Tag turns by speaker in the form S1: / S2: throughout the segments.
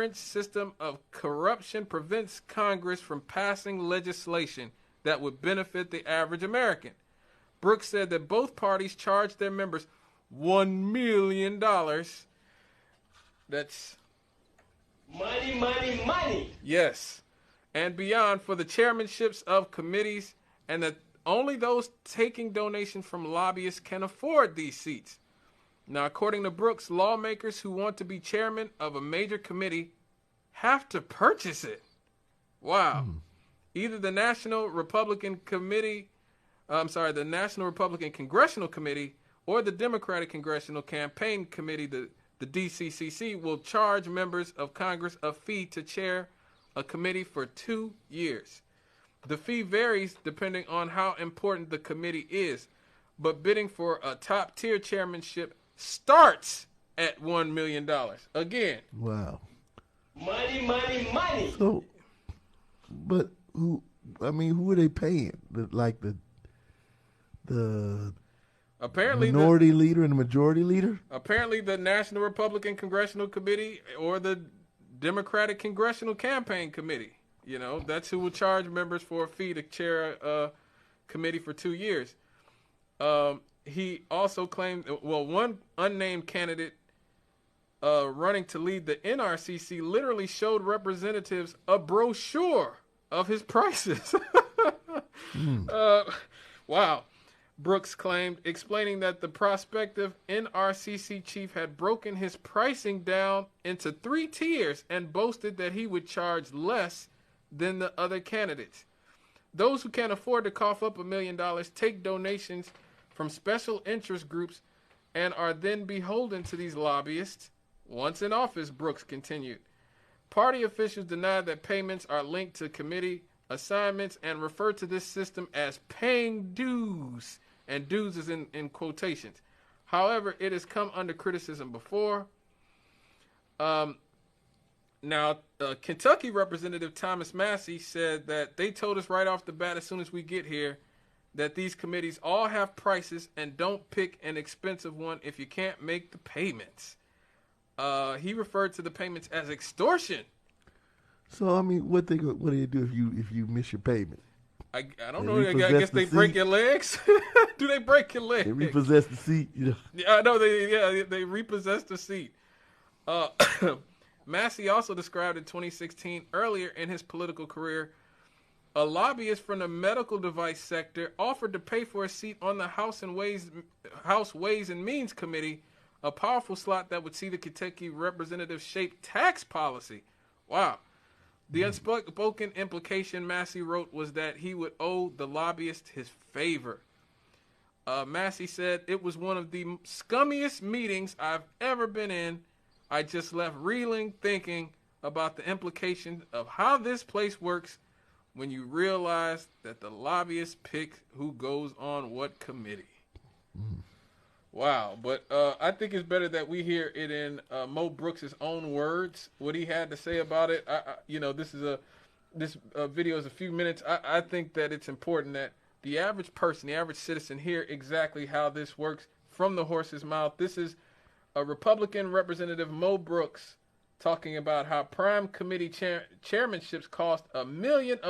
S1: current system of corruption prevents Congress from passing legislation that would benefit the average American. Brooks said that both parties charged their members $1 million. That's
S2: money, money, money.
S1: Yes. And beyond for the chairmanships of committees, and that only those taking donations from lobbyists can afford these seats. Now, according to Brooks, lawmakers who want to be chairman of a major committee have to purchase it. Wow. Either the National Republican Congressional Committee or the Democratic Congressional Campaign Committee, the DCCC, will charge members of Congress a fee to chair a committee for 2 years. The fee varies depending on how important the committee is, but bidding for a top-tier chairmanship starts at $1 million. Again.
S3: Wow.
S2: Money, money, money.
S3: So, but who are they paying? The
S1: apparently
S3: minority leader and the majority leader?
S1: Apparently the National Republican Congressional Committee or the Democratic Congressional Campaign Committee. You know, that's who will charge members for a fee to chair a committee for 2 years. He also claimed, one unnamed candidate running to lead the NRCC literally showed representatives a brochure of his prices. Wow. Brooks claimed, explaining that the prospective NRCC chief had broken his pricing down into 3 tiers and boasted that he would charge less than the other candidates. Those who can't afford to cough up $1 million take donations from special interest groups and are then beholden to these lobbyists. Once in office, Brooks continued. Party officials deny that payments are linked to committee assignments and refer to this system as paying dues, and dues is in quotations. However, it has come under criticism before. Now, Kentucky Representative Thomas Massey said that they told us right off the bat as soon as we get here that these committees all have prices and don't pick an expensive one if you can't make the payments. He referred to the payments as extortion.
S3: So, I mean, what do they do if you miss your payment?
S1: I don't know. I guess they break your legs. Do they break your legs?
S3: They repossess the seat. You know?
S1: Yeah, I know. They repossess the seat. Massey also described in 2016, earlier in his political career, a lobbyist from the medical device sector offered to pay for a seat on the House Ways and Means Committee, a powerful slot that would see the Kentucky representative shape tax policy. Wow. The unspoken implication, Massey wrote, was that he would owe the lobbyist his favor. Massey said, "It was one of the scummiest meetings I've ever been in. I just left reeling, thinking about the implications of how this place works when you realize that the lobbyists pick who goes on what committee." Wow. But I think it's better that we hear it in Mo Brooks' own words, what he had to say about it. This video is a few minutes. I think that it's important that the average person, the average citizen, hear exactly how this works from the horse's mouth. This is a Republican Representative Mo Brooks talking about how prime committee chairmanships cost $1 million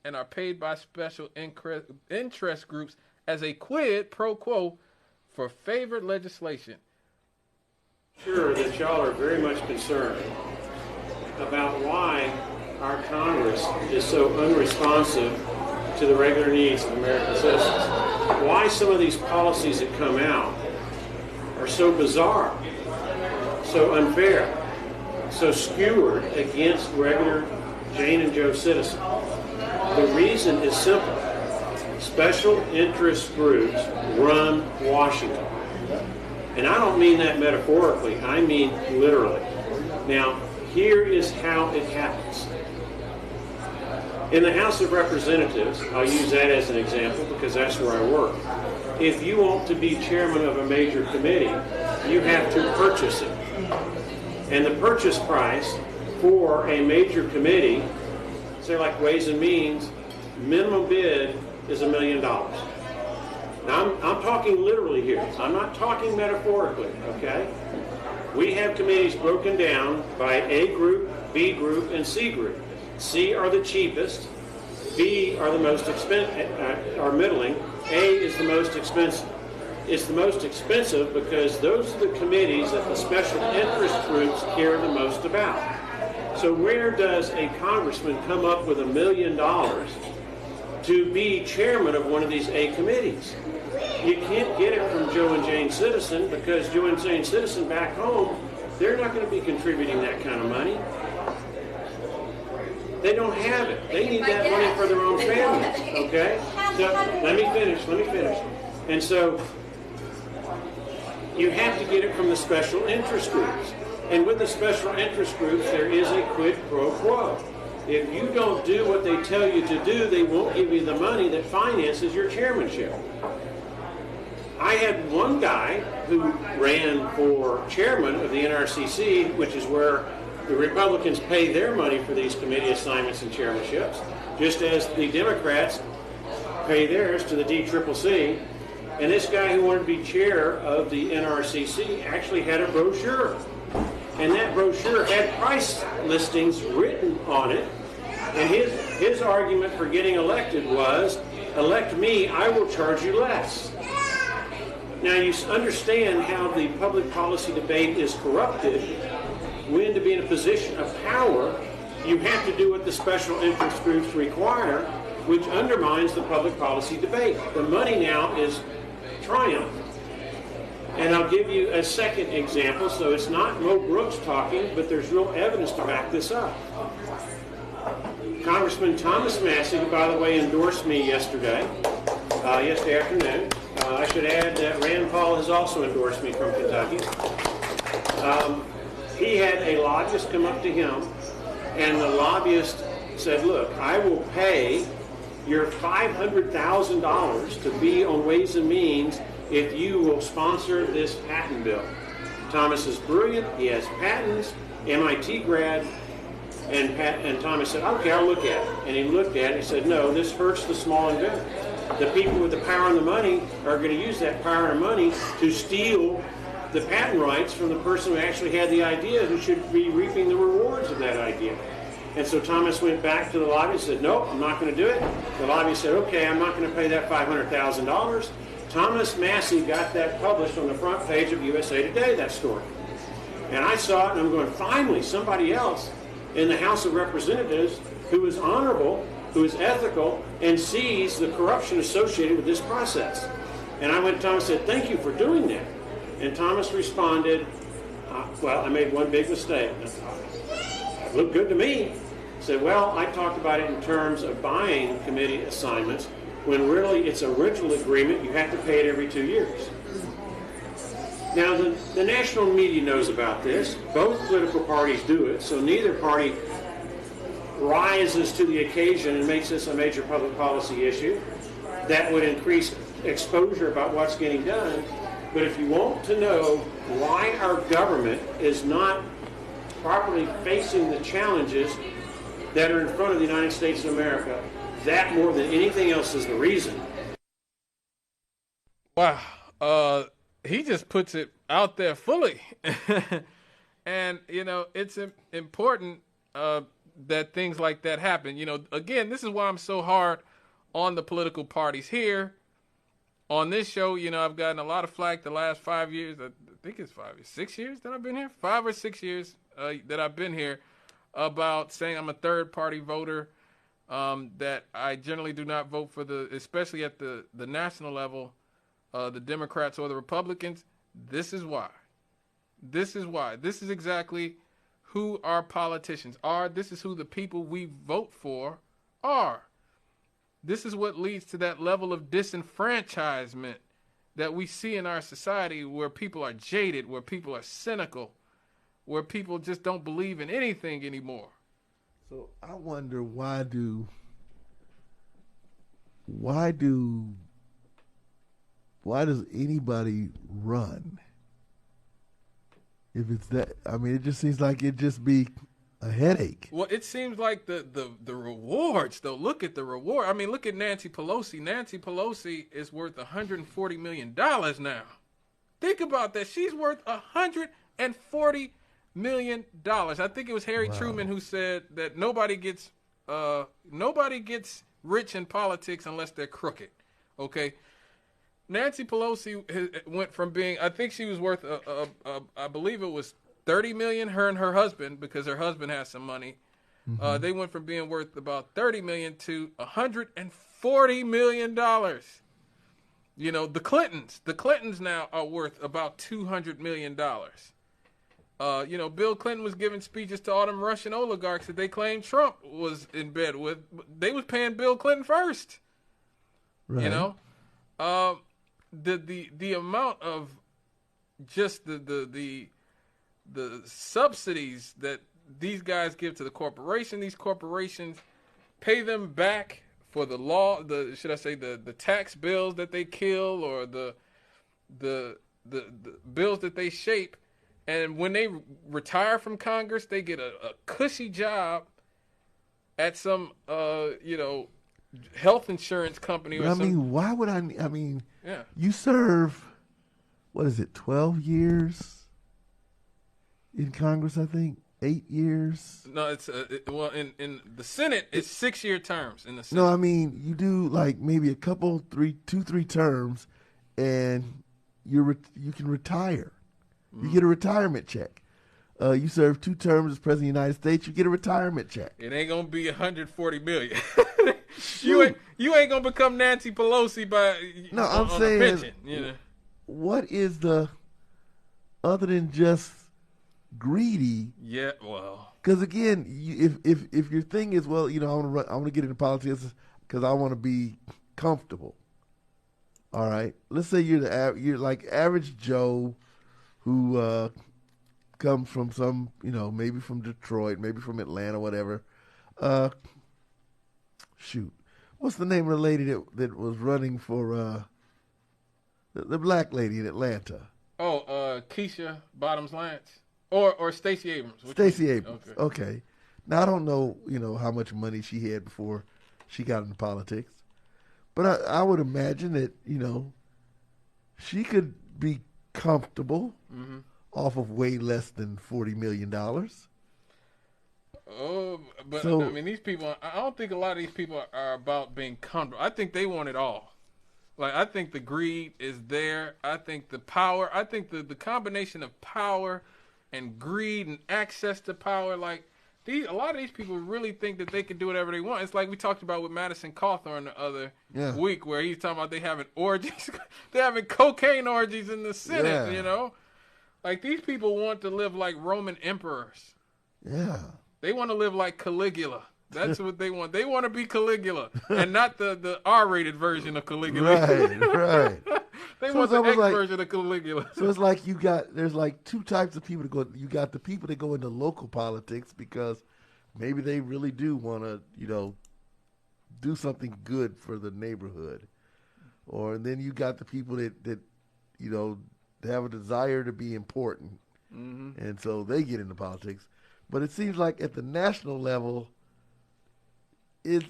S1: and are paid by special interest groups as a quid pro quo for favored legislation.
S4: Sure that y'all are very much concerned about why our Congress is so unresponsive to the regular needs of American citizens. Why some of these policies that come out are so bizarre, so unfair, so skewered against regular Jane and Joe citizens. The reason is simple. Special interest groups run Washington. And I don't mean that metaphorically, I mean literally. Now, here is how it happens. In the House of Representatives, I'll use that as an example because that's where I work. If you want to be chairman of a major committee, you have to purchase it. And the purchase price for a major committee, say like Ways and Means, minimum bid is $1 million. Now, I'm talking literally here. I'm not talking metaphorically, okay? We have committees broken down by A group, B group, and C group. C are the cheapest, B are the most are middling, A is the most expensive. It's the most expensive because those are the committees that the special interest groups care the most about. So where does a congressman come up with $1 million to be chairman of one of these A committees? You can't get it from Joe and Jane Citizen, because Joe and Jane Citizen back home, they're not going to be contributing that kind of money. They don't have it. They need that money for their own families, okay? So let me finish. And so you have to get it from the special interest groups. And with the special interest groups, there is a quid pro quo. If you don't do what they tell you to do, they won't give you the money that finances your chairmanship. I had one guy who ran for chairman of the NRCC, which is where the Republicans pay their money for these committee assignments and chairmanships, just as the Democrats pay theirs to the DCCC. And this guy who wanted to be chair of the NRCC actually had a brochure. And that brochure had price listings written on it. And his argument for getting elected was, elect me, I will charge you less. Now you understand how the public policy debate is corrupted. When to be in a position of power, you have to do what the special interest groups require, which undermines the public policy debate. The money now is triumph. And I'll give you a second example. So it's not Mo Brooks talking, but there's real evidence to back this up. Congressman Thomas Massey, who, by the way, endorsed me yesterday afternoon. I should add that Rand Paul has also endorsed me from Kentucky. He had a lobbyist come up to him, and the lobbyist said, look, I will pay your $500,000 to be on Ways and Means if you will sponsor this patent bill. Thomas is brilliant. He has patents, MIT grad. And Thomas said, okay, I'll look at it. And he looked at it and he said, no, this hurts the small and good. The people with the power and the money are going to use that power and money to steal the patent rights from the person who actually had the idea, who should be reaping the rewards of that idea. And so Thomas went back to the lobbyist and said, nope, I'm not going to do it. The lobbyist said, okay, I'm not going to pay that $500,000. Thomas Massey got that published on the front page of USA Today, that story. And I saw it, and I'm going, finally, somebody else in the House of Representatives who is honorable, who is ethical, and sees the corruption associated with this process. And I went to Thomas and said, thank you for doing that. And Thomas responded, well, I made one big mistake. It looked good to me. He said, well, I talked about it in terms of buying committee assignments, when really it's a rental agreement. You have to pay it every 2 years. Now, the national media knows about this. Both political parties do it, so neither party rises to the occasion and makes this a major public policy issue. That would increase exposure about what's getting done. But if you want to know why our government is not properly facing the challenges that are in front of the United States of America, that more than anything else is the reason.
S1: Wow. He just puts it out there fully. And, it's important that things like that happen. Again, this is why I'm so hard on the political parties here. On this show, I've gotten a lot of flack the last 5 years. I think it's 5 years, 6 years that I've been here. 5 or 6 years that I've been here about saying I'm a third-party voter, that I generally do not vote for especially at the national level, the Democrats or the Republicans. This is why. This is exactly who our politicians are. This is who the people we vote for are. This is what leads to that level of disenfranchisement that we see in our society, where people are jaded, where people are cynical, where people just don't believe in anything anymore.
S3: So I wonder, why does anybody run? If it's that, it just seems like it'd just be a headache.
S1: Well, it seems like the rewards, though. Look at the reward. Look at Nancy Pelosi. Nancy Pelosi is worth $140 million now. Think about that. She's worth $140 million. I think it was Harry Truman who said that nobody gets rich in politics unless they're crooked. Okay. Nancy Pelosi went from being, I think she was worth, I believe it was $30 million, her and her husband, because her husband has some money. They went from being worth about $30 million to $140 million. You know, the Clintons now are worth about $200 million. You know, Bill Clinton was giving speeches to all them Russian oligarchs that they claimed Trump was in bed with. They was paying Bill Clinton first. Right. You know, the amount of just the subsidies that these guys give to the corporation, these corporations pay them back for the law, the tax bills that they kill or the bills that they shape. And when they retire from Congress, they get a cushy job at some, health insurance company or something.
S3: I mean, why would you serve, 12 years in Congress, I think? 8 years?
S1: No, it's, in the Senate, it's 6-year terms in the Senate.
S3: No, I mean, you do like maybe a couple, 3 terms, and you can retire. You get a retirement check. You serve 2 terms as president of the United States, you get a retirement check.
S1: It ain't gonna be $140 million. you ain't gonna become Nancy Pelosi by
S3: I'm saying, a pension, you know? What is other than just greedy?
S1: Yeah, well,
S3: because again, if your thing is, I want to get into politics because I want to be comfortable. All right, let's say you're like average Joe, who comes from some, maybe from Detroit, maybe from Atlanta, whatever. What's the name of the lady that was running for the black lady in Atlanta?
S1: Oh, Keisha Bottoms Lance or Stacey Abrams.
S3: Stacey Abrams. Okay. Now I don't know, how much money she had before she got into politics, but I would imagine that she could be comfortable off of way less than $40 million.
S1: Oh, but I mean, these people, I don't think a lot of these people are about being comfortable. I think they want it all. Like, I think the greed is there. I think the power, I think the combination of power and greed and access to power, like, a lot of these people really think that they can do whatever they want. It's like we talked about with Madison Cawthorn the other week, where he's talking about they having orgies. They're having cocaine orgies in the Senate, Like, these people want to live like Roman emperors.
S3: Yeah.
S1: They want to live like Caligula. That's what they want. They want to be Caligula and not the R-rated version of Caligula.
S3: Right.
S1: They want the X version of Caligula.
S3: So it's like there's like 2 types of people to go. You got the people that go into local politics because maybe they really do want to, do something good for the neighborhood. And then you got the people that they have a desire to be important. Mm-hmm. And so they get into politics. But it seems like at the national level, it's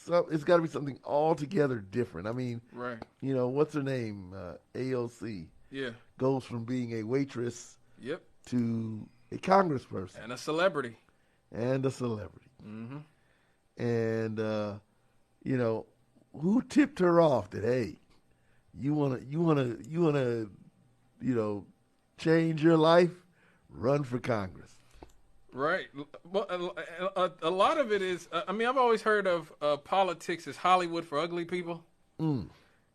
S3: got to be something altogether different. I mean,
S1: right?
S3: What's her name? AOC.
S1: Yeah. Goes
S3: from being a waitress.
S1: Yep.
S3: To a congressperson
S1: and a celebrity.
S3: Mm-hmm. And who tipped her off that hey, you wanna change your life? Run for Congress.
S1: Right. Well, a lot of it is, I've always heard of politics as Hollywood for ugly people.
S3: Mm.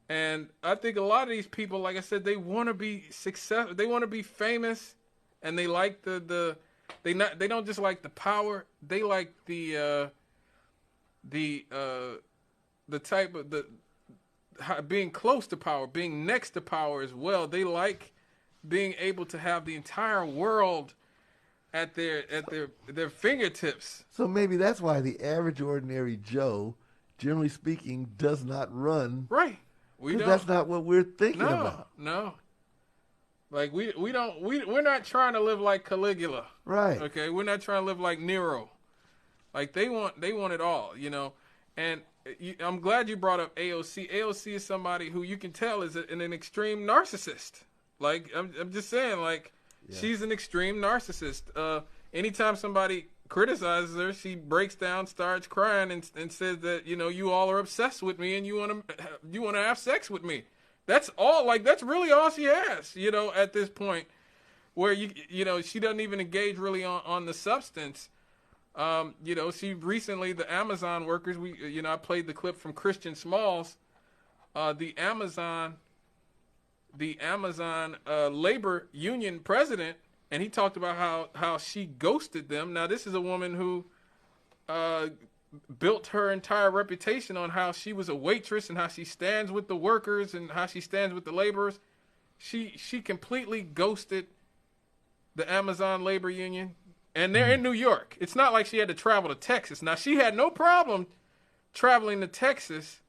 S1: And I think a lot of these people, like I said, they want to be successful. They want to be famous, and they like they don't just like the power. They like the type of being close to power, being next to power as well. They like being able to have the entire world at their fingertips.
S3: So maybe that's why the average ordinary Joe, generally speaking, does not run.
S1: Right.
S3: That's not what we're thinking about.
S1: No. Like we're not trying to live like Caligula.
S3: Right.
S1: Okay. We're not trying to live like Nero. Like they want it all, And I'm glad you brought up AOC. AOC is somebody who you can tell is an extreme narcissist. Like, I'm just saying, like, she's an extreme narcissist. Anytime somebody criticizes her, she breaks down, starts crying, and says that, you know, you all are obsessed with me and you want to have sex with me. That's all. Like, that's really all she has, you know, at this point, where you know, she doesn't even engage really on the substance. You know, she recently, the Amazon workers, I played the clip from Christian Smalls, the Amazon labor union president, and he talked about how she ghosted them. Now, this is a woman who built her entire reputation on how she was a waitress and how she stands with the workers and how she stands with the laborers. She completely ghosted the Amazon labor union, and they're in New York. It's not like she had to travel to Texas. Now, she had no problem traveling to Texas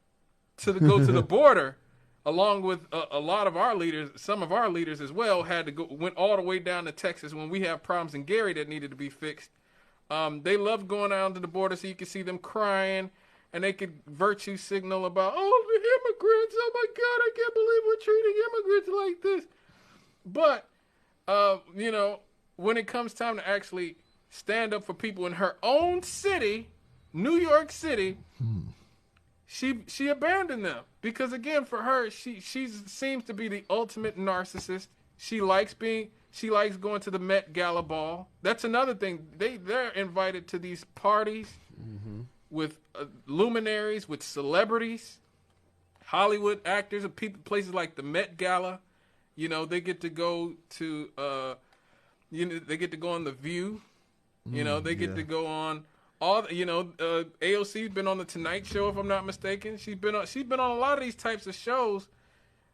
S1: to go to the border, along with a lot of our leaders. Some of our leaders as well went all the way down to Texas when we have problems in Gary that needed to be fixed. They loved going down to the border so you could see them crying, and they could virtue signal about, oh, the immigrants, oh my God, I can't believe we're treating immigrants like this. But, you know, when it comes time to actually stand up for people in her own city, New York City, she abandoned them. Because, again, for her, she seems to be the ultimate narcissist. She likes going to the Met Gala ball. That's another thing. They're invited to these parties with luminaries, with celebrities, Hollywood actors, and people, places like the Met Gala. You know, they get to go to, they get to go on The View. You know, they get to go on AOC's been on the Tonight Show, if I'm not mistaken. She's been on a lot of these types of shows.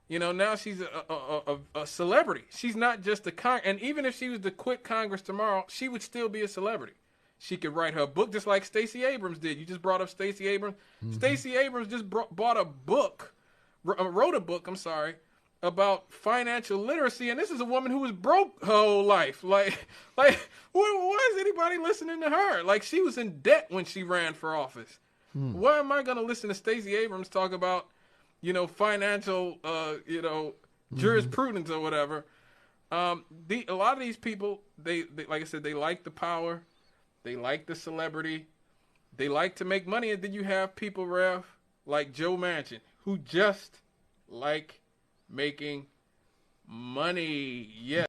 S1: You know, now she's a celebrity. She's not just and even if she was to quit Congress tomorrow, she would still be a celebrity. She could write her book just like Stacey Abrams did. You just brought up Stacey Abrams. Stacey Abrams just wrote a book, about financial literacy, and this is a woman who was broke her whole life. Like, why is anybody listening to her? Like, she was in debt when she ran for office. Why am I going to listen to Stacey Abrams talk about, you know, financial, jurisprudence or whatever? A lot of these people, they like I said, they like the power, they like the celebrity, they like to make money, and then you have people, Rev, like Joe Manchin, who just like making money. Yes.